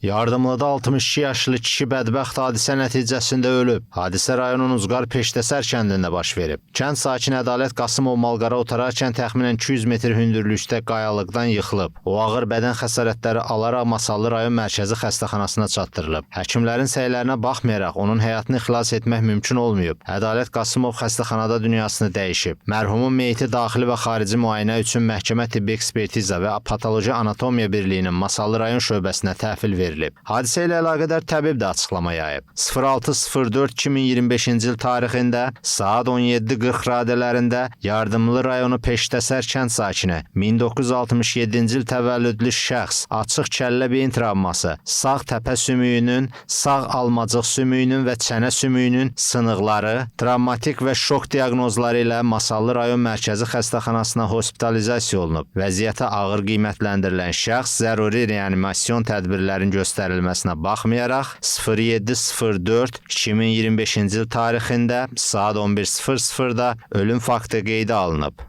Yardımlıda 62 yaşlı kişi bədbəxt hadisə nəticəsində ölüb. Hadisə rayonun Uzqar Peştəsər kəndində baş verib. Kənd sakini Ədalət Qasımov malqara otararkən təxminən 200 metr hündürlükdə qayalıqdan yıxılıb. O ağır bədən xəsarətləri alaraq Masallı rayon mərkəzi xəstəxanasına çatdırılıb. Həkimlərin səylərinə baxmayaraq onun həyatını xilas etmək mümkün olmayıb. Ədalət Qasımov xəstəxanada dünyasını dəyişib. Mərhumun meyiti daxili və xarici müayinə üçün məhkəmə tibbi ekspertiza və patoloji anatomiya birliyinin Masallı rayon şöbəsinə təhvil verilib. Hadisə ilə əlaqədar təbib də açıqlama yayıb. 06.04.2025-ci il tarixində saat 17:40 radələrində Yardımlı rayonu Peştəsər kənd sakini 1967-ci il təvəllüdlü şəxs açıq kəllə beyin travması, sağ təpə sümüyünün, sağ almacıq sümüyünün və çənə sümüyünün sınıqları, travmatik və şok diaqnozları ilə Masallı rayon mərkəzi xəstəxanasına hospitalizasiya olunub. Vəziyyəti ağır qiymətləndirilən şəxs zəruri reanimasyon tədbirlərin göstərilməsinə baxmayaraq 07.04.2025-ci il tarixində saat 11:00-da ölüm faktı qeydə alınıb.